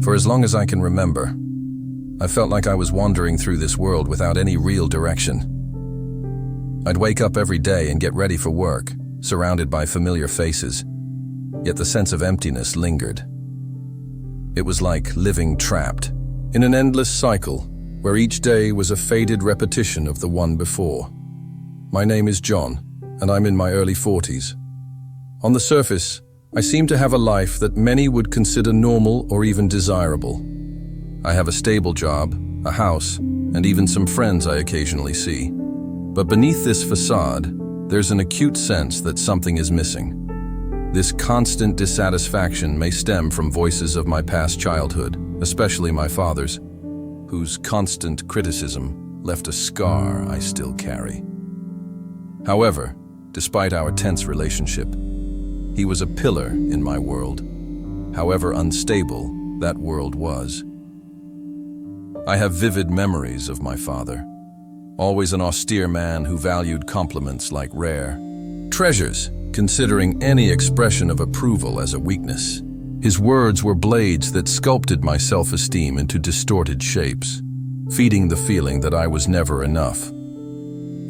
For as long as I can remember, I felt like I was wandering through this world without any real direction. I'd wake up every day and get ready for work, surrounded by familiar faces, yet the sense of emptiness lingered. It was like living trapped in an endless cycle where each day was a faded repetition of the one before. My name is John, and I'm in my early 40s. On the surface, I seem to have a life that many would consider normal or even desirable. I have a stable job, a house, and even some friends I occasionally see. But beneath this facade, there's an acute sense that something is missing. This constant dissatisfaction may stem from voices of my past childhood, especially my father's, whose constant criticism left a scar I still carry. However, despite our tense relationship, he was a pillar in my world, however unstable that world was. I have vivid memories of my father, always an austere man who valued compliments like rare treasures, considering any expression of approval as a weakness. His words were blades that sculpted my self-esteem into distorted shapes, feeding the feeling that I was never enough.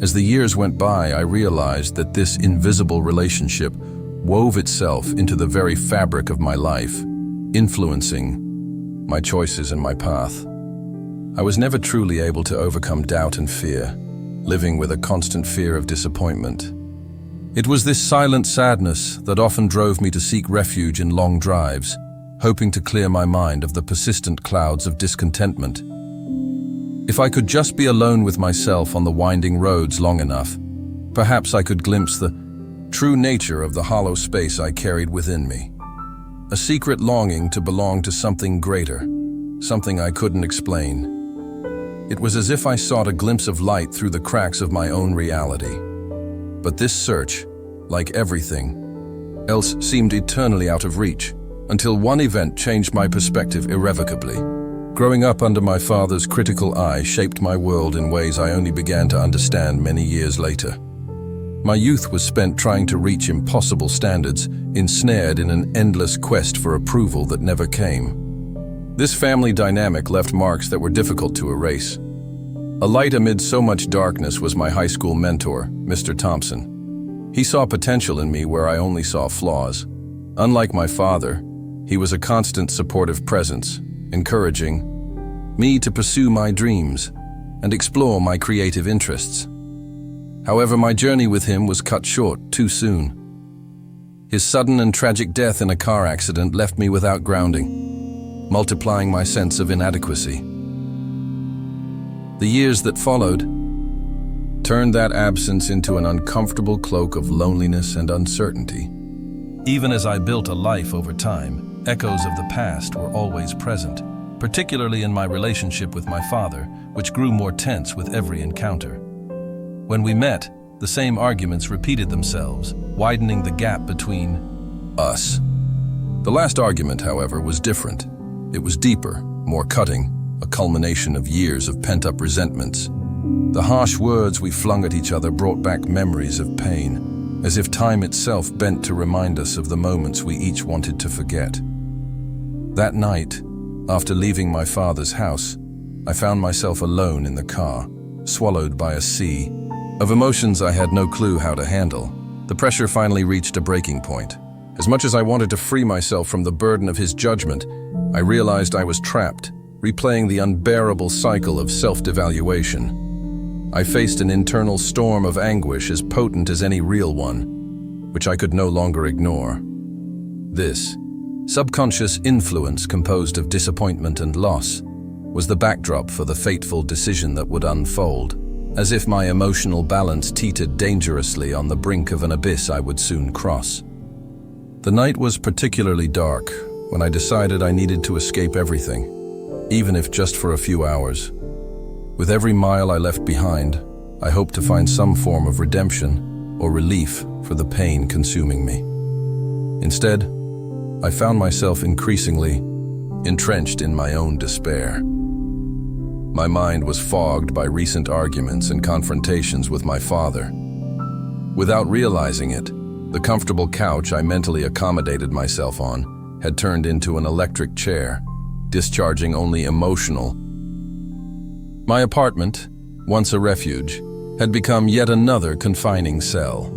As the years went by, I realized that this invisible relationship wove itself into the very fabric of my life, influencing my choices and my path. I was never truly able to overcome doubt and fear, living with a constant fear of disappointment. It was this silent sadness that often drove me to seek refuge in long drives, hoping to clear my mind of the persistent clouds of discontentment. If I could just be alone with myself on the winding roads long enough, perhaps I could glimpse the true nature of the hollow space I carried within me. A secret longing to belong to something greater, something I couldn't explain. It was as if I sought a glimpse of light through the cracks of my own reality. But this search, like everything else, seemed eternally out of reach, until one event changed my perspective irrevocably. Growing up under my father's critical eye shaped my world in ways I only began to understand many years later. My youth was spent trying to reach impossible standards, ensnared in an endless quest for approval that never came. This family dynamic left marks that were difficult to erase. A light amid so much darkness was my high school mentor, Mr. Thompson. He saw potential in me where I only saw flaws. Unlike my father, he was a constant supportive presence, encouraging me to pursue my dreams and explore my creative interests. However, my journey with him was cut short too soon. His sudden and tragic death in a car accident left me without grounding, multiplying my sense of inadequacy. The years that followed turned that absence into an uncomfortable cloak of loneliness and uncertainty. Even as I built a life over time, echoes of the past were always present, particularly in my relationship with my father, which grew more tense with every encounter. When we met, the same arguments repeated themselves, widening the gap between us. The last argument, however, was different. It was deeper, more cutting, a culmination of years of pent-up resentments. The harsh words we flung at each other brought back memories of pain, as if time itself bent to remind us of the moments we each wanted to forget. That night, after leaving my father's house, I found myself alone in the car, swallowed by a sea of emotions I had no clue how to handle. The pressure finally reached a breaking point. As much as I wanted to free myself from the burden of his judgment, I realized I was trapped, replaying the unbearable cycle of self-devaluation. I faced an internal storm of anguish as potent as any real one, which I could no longer ignore. This subconscious influence, composed of disappointment and loss, was the backdrop for the fateful decision that would unfold. As if my emotional balance teetered dangerously on the brink of an abyss I would soon cross. The night was particularly dark when I decided I needed to escape everything, even if just for a few hours. With every mile I left behind, I hoped to find some form of redemption or relief for the pain consuming me. Instead, I found myself increasingly entrenched in my own despair. My mind was fogged by recent arguments and confrontations with my father. Without realizing it, the comfortable couch I mentally accommodated myself on had turned into an electric chair, discharging only emotional. My apartment, once a refuge, had become yet another confining cell.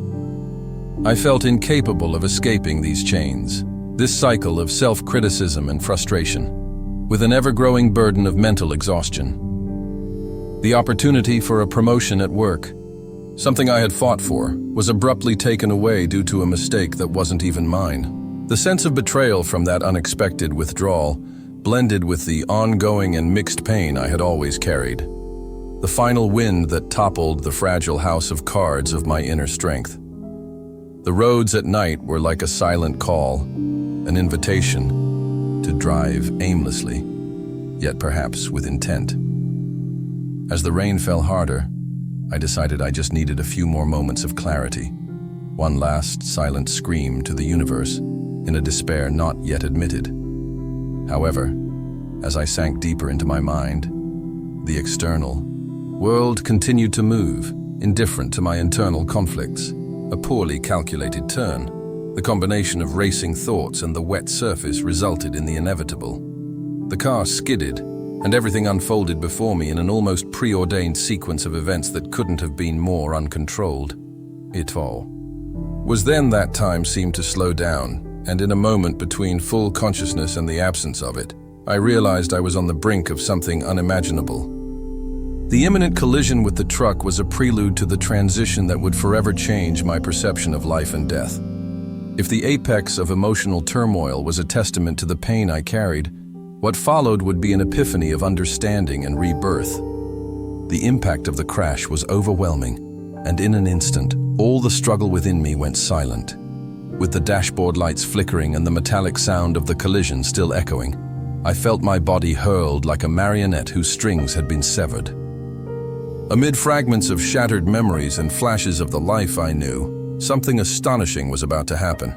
I felt incapable of escaping these chains, this cycle of self-criticism and frustration, with an ever-growing burden of mental exhaustion. The opportunity for a promotion at work, something I had fought for, was abruptly taken away due to a mistake that wasn't even mine. The sense of betrayal from that unexpected withdrawal blended with the ongoing and mixed pain I had always carried. The final wind that toppled the fragile house of cards of my inner strength. The roads at night were like a silent call, an invitation to drive aimlessly, yet perhaps with intent. As the rain fell harder, I decided I just needed a few more moments of clarity, one last silent scream to the universe in a despair not yet admitted. However, as I sank deeper into my mind, the external world continued to move, indifferent to my internal conflicts, a poorly calculated turn. The combination of racing thoughts and the wet surface resulted in the inevitable. The car skidded, and everything unfolded before me in an almost preordained sequence of events that couldn't have been more uncontrolled. It all was then that time seemed to slow down, and in a moment between full consciousness and the absence of it, I realized I was on the brink of something unimaginable. The imminent collision with the truck was a prelude to the transition that would forever change my perception of life and death. If the apex of emotional turmoil was a testament to the pain I carried, what followed would be an epiphany of understanding and rebirth. The impact of the crash was overwhelming, and in an instant, all the struggle within me went silent. With the dashboard lights flickering and the metallic sound of the collision still echoing, I felt my body hurled like a marionette whose strings had been severed. Amid fragments of shattered memories and flashes of the life I knew, something astonishing was about to happen.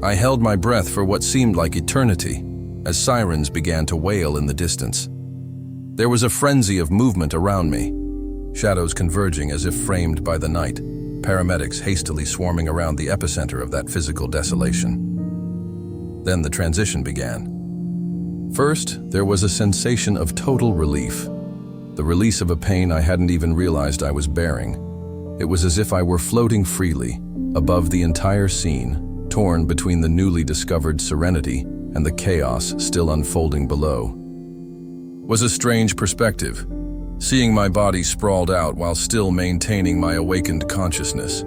I held my breath for what seemed like eternity, as sirens began to wail in the distance. There was a frenzy of movement around me, shadows converging as if framed by the night, paramedics hastily swarming around the epicenter of that physical desolation. Then the transition began. First, there was a sensation of total relief, the release of a pain I hadn't even realized I was bearing. It was as if I were floating freely, above the entire scene, torn between the newly discovered serenity and the chaos still unfolding below. It was a strange perspective, seeing my body sprawled out while still maintaining my awakened consciousness.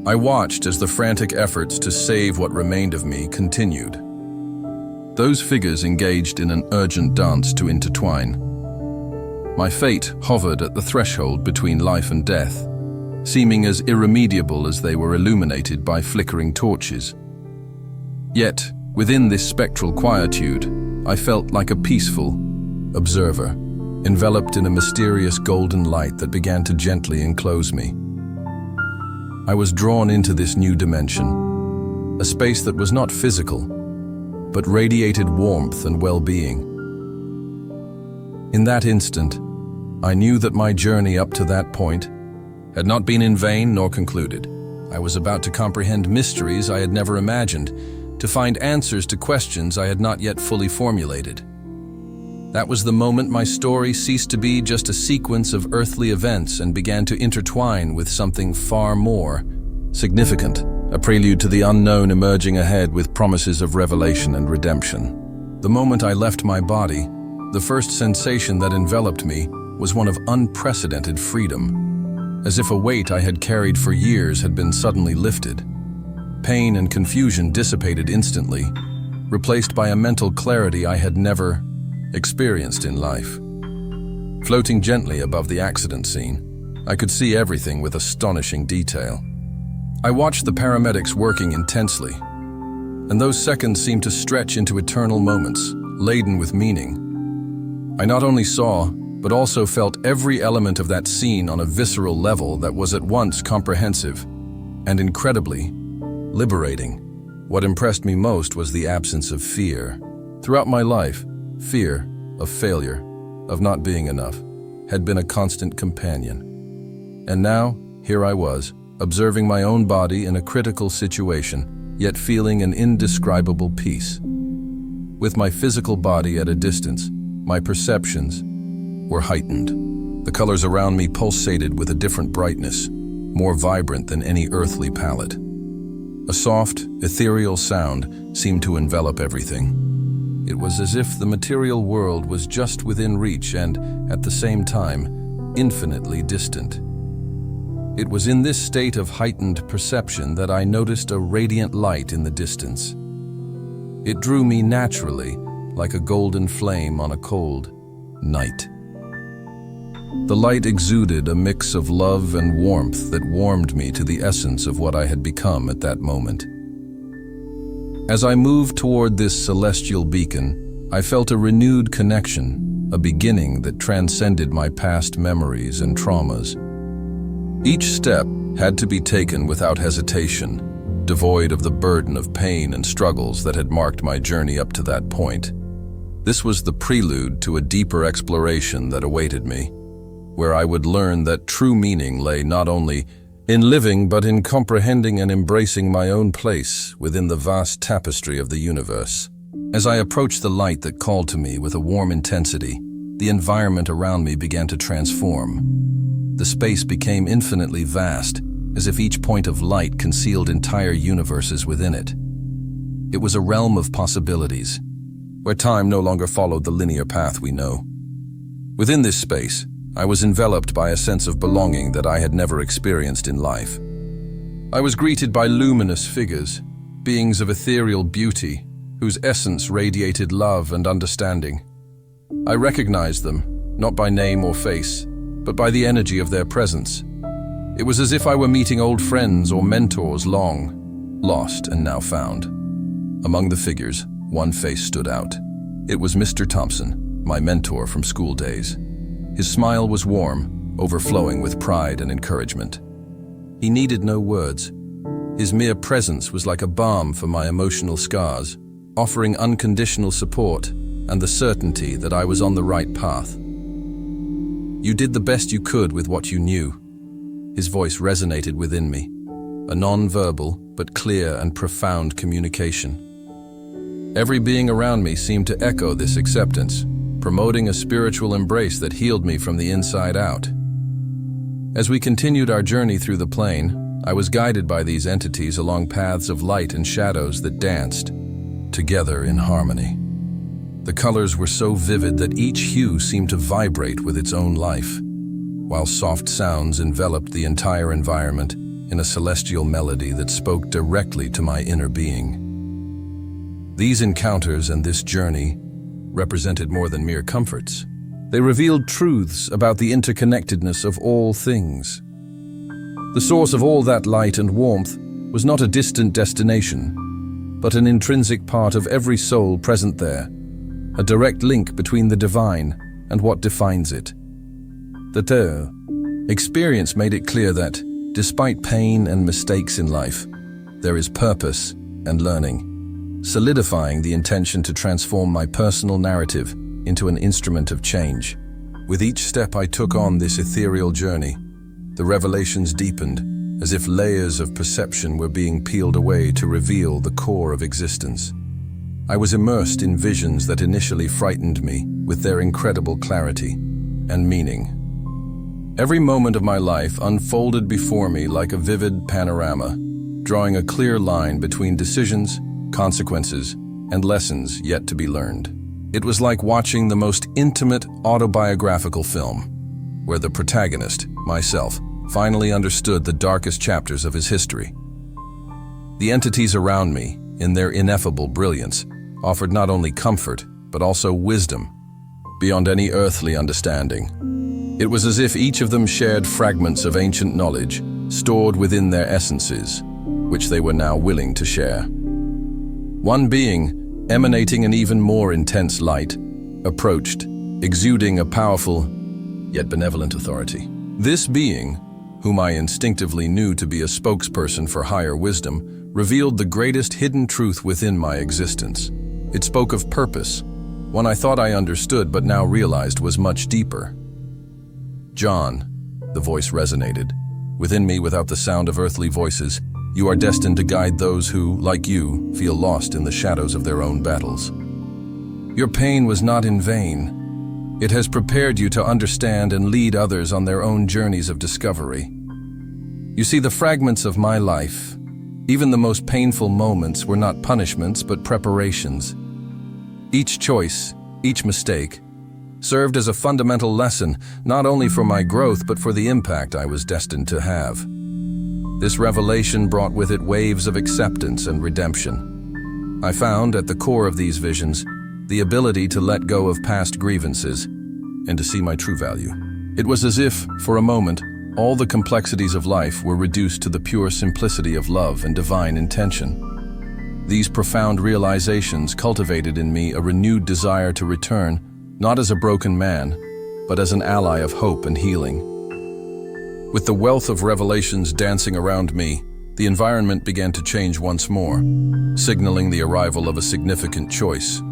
I watched as the frantic efforts to save what remained of me continued. Those figures engaged in an urgent dance to intertwine. My fate hovered at the threshold between life and death, seeming as irremediable as they were illuminated by flickering torches. Yet, within this spectral quietude, I felt like a peaceful observer, enveloped in a mysterious golden light that began to gently enclose me. I was drawn into this new dimension, a space that was not physical, but radiated warmth and well-being. In that instant, I knew that my journey up to that point had not been in vain nor concluded. I was about to comprehend mysteries I had never imagined, to find answers to questions I had not yet fully formulated. That was the moment my story ceased to be just a sequence of earthly events and began to intertwine with something far more significant, a prelude to the unknown emerging ahead with promises of revelation and redemption. The moment I left my body, the first sensation that enveloped me was one of unprecedented freedom, as if a weight I had carried for years had been suddenly lifted. Pain and confusion dissipated instantly, replaced by a mental clarity I had never experienced in life. Floating gently above the accident scene, I could see everything with astonishing detail. I watched the paramedics working intensely, and those seconds seemed to stretch into eternal moments, laden with meaning. I not only saw, but also felt every element of that scene on a visceral level that was at once comprehensive and incredibly liberating. What impressed me most was the absence of fear. Throughout my life, fear of failure, of not being enough, had been a constant companion. And now, here I was, observing my own body in a critical situation, yet feeling an indescribable peace. With my physical body at a distance, my perceptions were heightened. The colors around me pulsated with a different brightness, more vibrant than any earthly palette. A soft, ethereal sound seemed to envelop everything. It was as if the material world was just within reach and, at the same time, infinitely distant. It was in this state of heightened perception that I noticed a radiant light in the distance. It drew me naturally, like a golden flame on a cold night. The light exuded a mix of love and warmth that warmed me to the essence of what I had become at that moment. As I moved toward this celestial beacon, I felt a renewed connection, a beginning that transcended my past memories and traumas. Each step had to be taken without hesitation, devoid of the burden of pain and struggles that had marked my journey up to that point. This was the prelude to a deeper exploration that awaited me, where I would learn that true meaning lay not only in living but in comprehending and embracing my own place within the vast tapestry of the universe. As I approached the light that called to me with a warm intensity, the environment around me began to transform. The space became infinitely vast, as if each point of light concealed entire universes within it. It was a realm of possibilities, where time no longer followed the linear path we know. Within this space, I was enveloped by a sense of belonging that I had never experienced in life. I was greeted by luminous figures, beings of ethereal beauty, whose essence radiated love and understanding. I recognized them, not by name or face, but by the energy of their presence. It was as if I were meeting old friends or mentors long lost and now found. Among the figures, one face stood out. It was Mr. Thompson, my mentor from school days. His smile was warm, overflowing with pride and encouragement. He needed no words. His mere presence was like a balm for my emotional scars, offering unconditional support and the certainty that I was on the right path. You did the best you could with what you knew. His voice resonated within me, a non-verbal but clear and profound communication. Every being around me seemed to echo this acceptance, promoting a spiritual embrace that healed me from the inside out. As we continued our journey through the plane, I was guided by these entities along paths of light and shadows that danced together in harmony. The colors were so vivid that each hue seemed to vibrate with its own life, while soft sounds enveloped the entire environment in a celestial melody that spoke directly to my inner being. These encounters and this journey represented more than mere comforts. They revealed truths about the interconnectedness of all things. The source of all that light and warmth was not a distant destination, but an intrinsic part of every soul present there, a direct link between the divine and what defines it. The experience made it clear that, despite pain and mistakes in life, there is purpose and learning, solidifying the intention to transform my personal narrative into an instrument of change. With each step I took on this ethereal journey, the revelations deepened, as if layers of perception were being peeled away to reveal the core of existence. I was immersed in visions that initially frightened me with their incredible clarity and meaning. Every moment of my life unfolded before me like a vivid panorama, drawing a clear line between decisions, consequences, and lessons yet to be learned. It was like watching the most intimate autobiographical film, where the protagonist, myself, finally understood the darkest chapters of his history. The entities around me, in their ineffable brilliance, offered not only comfort, but also wisdom, beyond any earthly understanding. It was as if each of them shared fragments of ancient knowledge, stored within their essences, which they were now willing to share. One being, emanating an even more intense light, approached, exuding a powerful, yet benevolent authority. This being, whom I instinctively knew to be a spokesperson for higher wisdom, revealed the greatest hidden truth within my existence. It spoke of purpose, one I thought I understood but now realized was much deeper. John, the voice resonated. Within me, without the sound of earthly voices, you are destined to guide those who, like you, feel lost in the shadows of their own battles. Your pain was not in vain. It has prepared you to understand and lead others on their own journeys of discovery. You see, the fragments of my life, even the most painful moments, were not punishments but preparations. Each choice, each mistake, served as a fundamental lesson, not only for my growth but for the impact I was destined to have. This revelation brought with it waves of acceptance and redemption. I found, at the core of these visions, the ability to let go of past grievances and to see my true value. It was as if, for a moment, all the complexities of life were reduced to the pure simplicity of love and divine intention. These profound realizations cultivated in me a renewed desire to return, not as a broken man, but as an ally of hope and healing. With the wealth of revelations dancing around me, the environment began to change once more, signaling the arrival of a significant choice.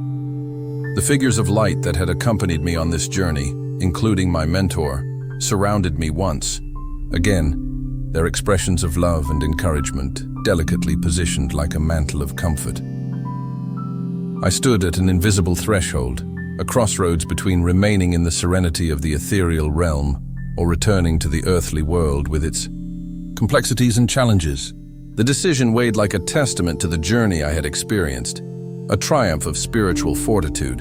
The figures of light that had accompanied me on this journey, including my mentor, surrounded me once. Again, their expressions of love and encouragement, delicately positioned like a mantle of comfort. I stood at an invisible threshold, a crossroads between remaining in the serenity of the ethereal realm or returning to the earthly world with its complexities and challenges. The decision weighed like a testament to the journey I had experienced, a triumph of spiritual fortitude.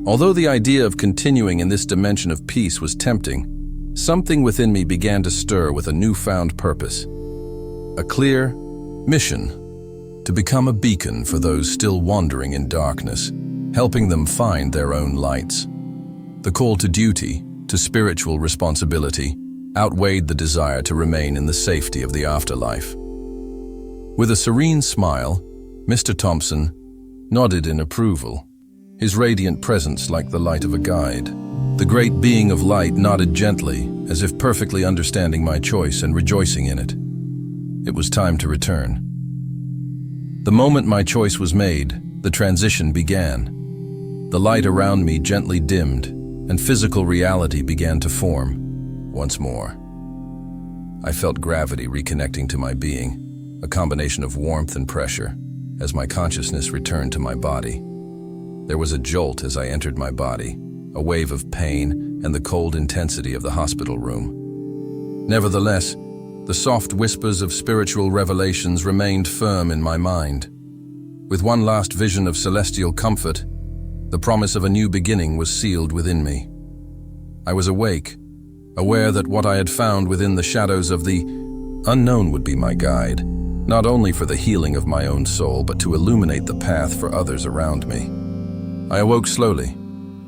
Although the idea of continuing in this dimension of peace was tempting, something within me began to stir with a newfound purpose. A clear mission to become a beacon for those still wandering in darkness, helping them find their own lights. The call to duty, to spiritual responsibility, outweighed the desire to remain in the safety of the afterlife. With a serene smile, Mr. Thompson nodded in approval, his radiant presence like the light of a guide. The great being of light nodded gently, as if perfectly understanding my choice and rejoicing in it. It was time to return. The moment my choice was made, the transition began. The light around me gently dimmed, and physical reality began to form once more. I felt gravity reconnecting to my being, a combination of warmth and pressure, as my consciousness returned to my body. There was a jolt as I entered my body, a wave of pain and the cold intensity of the hospital room. Nevertheless, the soft whispers of spiritual revelations remained firm in my mind. With one last vision of celestial comfort, the promise of a new beginning was sealed within me. I was awake, aware that what I had found within the shadows of the unknown would be my guide, not only for the healing of my own soul, but to illuminate the path for others around me. I awoke slowly,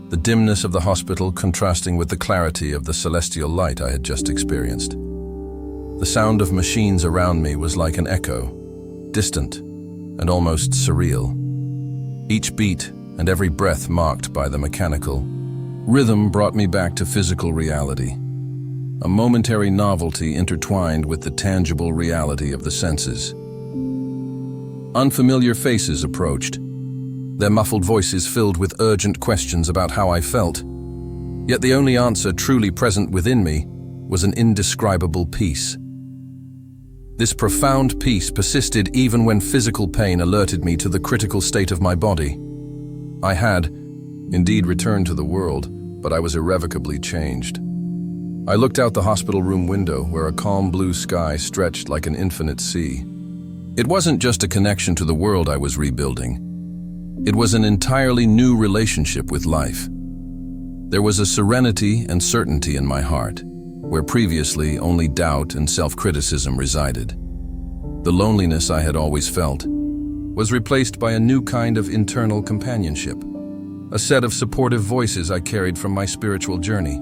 the dimness of the hospital contrasting with the clarity of the celestial light I had just experienced. The sound of machines around me was like an echo, distant and almost surreal. Each beat and every breath marked by the mechanical rhythm brought me back to physical reality, a momentary novelty intertwined with the tangible reality of the senses. Unfamiliar faces approached, their muffled voices filled with urgent questions about how I felt. Yet the only answer truly present within me was an indescribable peace. This profound peace persisted even when physical pain alerted me to the critical state of my body. I had, indeed, returned to the world, but I was irrevocably changed. I looked out the hospital room window where a calm blue sky stretched like an infinite sea. It wasn't just a connection to the world I was rebuilding. It was an entirely new relationship with life. There was a serenity and certainty in my heart, where previously only doubt and self-criticism resided. The loneliness I had always felt was replaced by a new kind of internal companionship, a set of supportive voices I carried from my spiritual journey.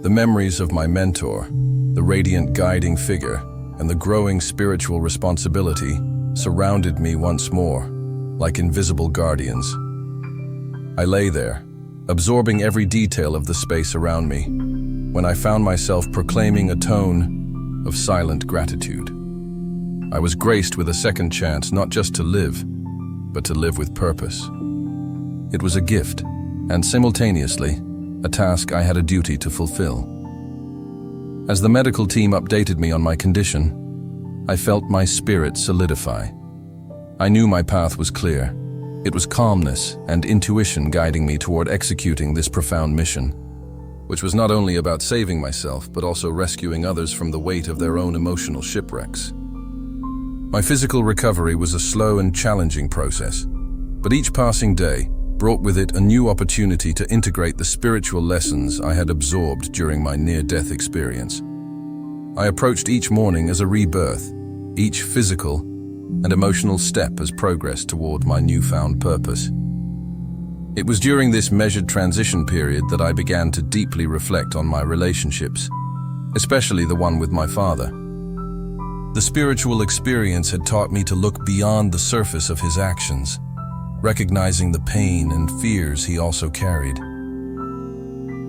The memories of my mentor, the radiant guiding figure, and the growing spiritual responsibility surrounded me once more, like invisible guardians. I lay there, absorbing every detail of the space around me, when I found myself proclaiming a tone of silent gratitude. I was graced with a second chance not just to live, but to live with purpose. It was a gift, and simultaneously, a task I had a duty to fulfill. As the medical team updated me on my condition, I felt my spirit solidify. I knew my path was clear, It was calmness and intuition guiding me toward executing this profound mission, which was not only about saving myself, but also rescuing others from the weight of their own emotional shipwrecks. My physical recovery was a slow and challenging process, but each passing day brought with it a new opportunity to integrate the spiritual lessons I had absorbed during my near-death experience. I approached each morning as a rebirth, each physical and emotional step as progress toward my newfound purpose. It was during this measured transition period that I began to deeply reflect on my relationships, especially the one with my father. The spiritual experience had taught me to look beyond the surface of his actions, recognizing the pain and fears he also carried.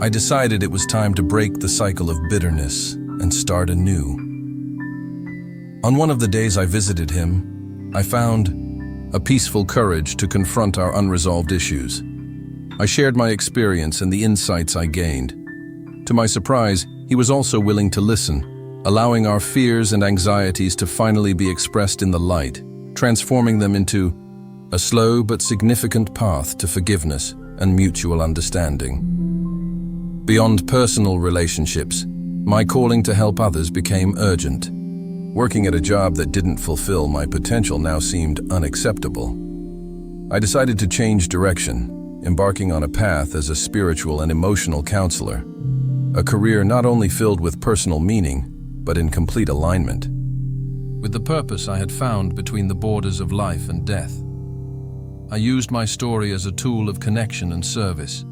I decided it was time to break the cycle of bitterness and start anew. On one of the days I visited him, I found a peaceful courage to confront our unresolved issues. I shared my experience and the insights I gained. To my surprise, he was also willing to listen, allowing our fears and anxieties to finally be expressed in the light, transforming them into a slow but significant path to forgiveness and mutual understanding. Beyond personal relationships, my calling to help others became urgent. Working at a job that didn't fulfill my potential now seemed unacceptable. I decided to change direction, embarking on a path as a spiritual and emotional counselor, a career not only filled with personal meaning, but in complete alignment with the purpose I had found between the borders of life and death. I used my story as a tool of connection and service,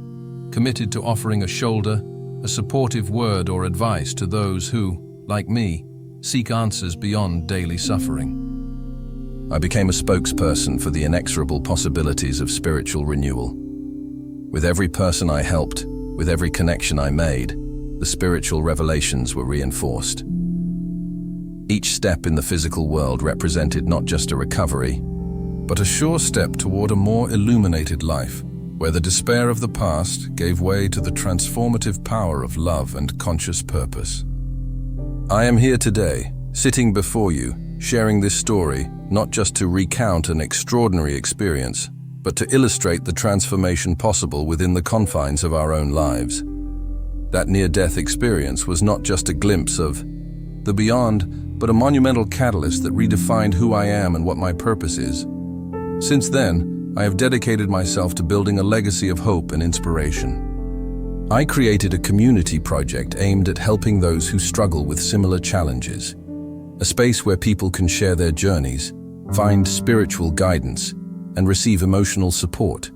committed to offering a shoulder, a supportive word or advice to those who, like me, seek answers beyond daily suffering. I became a spokesperson for the inexorable possibilities of spiritual renewal. With every person I helped, with every connection I made, the spiritual revelations were reinforced. Each step in the physical world represented not just a recovery, but a sure step toward a more illuminated life, where the despair of the past gave way to the transformative power of love and conscious purpose. I am here today, sitting before you, sharing this story, not just to recount an extraordinary experience, but to illustrate the transformation possible within the confines of our own lives. That near-death experience was not just a glimpse of the beyond, but a monumental catalyst that redefined who I am and what my purpose is. Since then, I have dedicated myself to building a legacy of hope and inspiration. I created a community project aimed at helping those who struggle with similar challenges, a space where people can share their journeys, find spiritual guidance, and receive emotional support.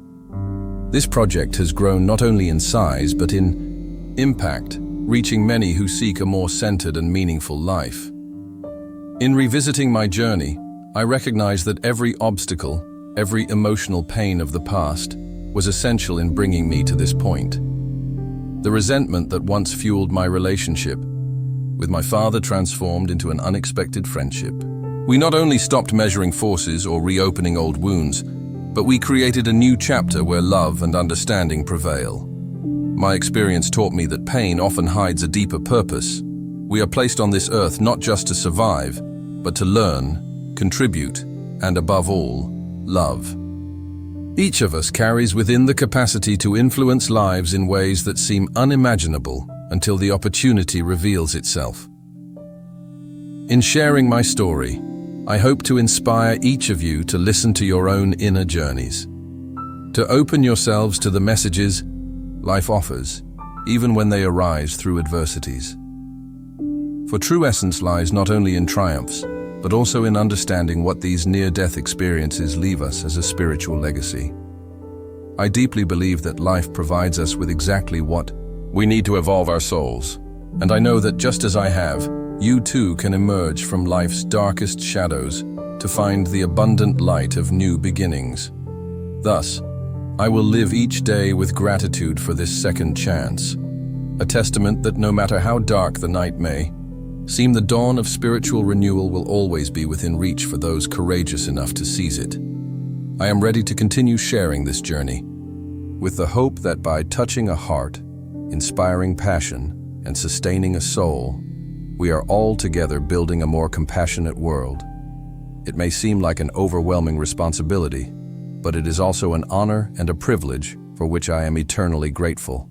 This project has grown not only in size, but in impact, reaching many who seek a more centered and meaningful life. In revisiting my journey, I recognize that every obstacle, every emotional pain of the past, was essential in bringing me to this point. The resentment that once fueled my relationship with my father transformed into an unexpected friendship. We not only stopped measuring forces or reopening old wounds, but we created a new chapter where love and understanding prevail. My experience taught me that pain often hides a deeper purpose. We are placed on this earth not just to survive, but to learn, contribute, and above all, love. Each of us carries within the capacity to influence lives in ways that seem unimaginable until the opportunity reveals itself. In sharing my story, I hope to inspire each of you to listen to your own inner journeys, to open yourselves to the messages life offers, even when they arise through adversities. For true essence lies not only in triumphs, but also in understanding what these near-death experiences leave us as a spiritual legacy. I deeply believe that life provides us with exactly what we need to evolve our souls, and I know that just as I have, you too can emerge from life's darkest shadows to find the abundant light of new beginnings. Thus, I will live each day with gratitude for this second chance, a testament that no matter how dark the night may seem, the dawn of spiritual renewal will always be within reach for those courageous enough to seize it. I am ready to continue sharing this journey, with the hope that by touching a heart, inspiring passion, and sustaining a soul, we are all together building a more compassionate world. It may seem like an overwhelming responsibility, but it is also an honor and a privilege for which I am eternally grateful.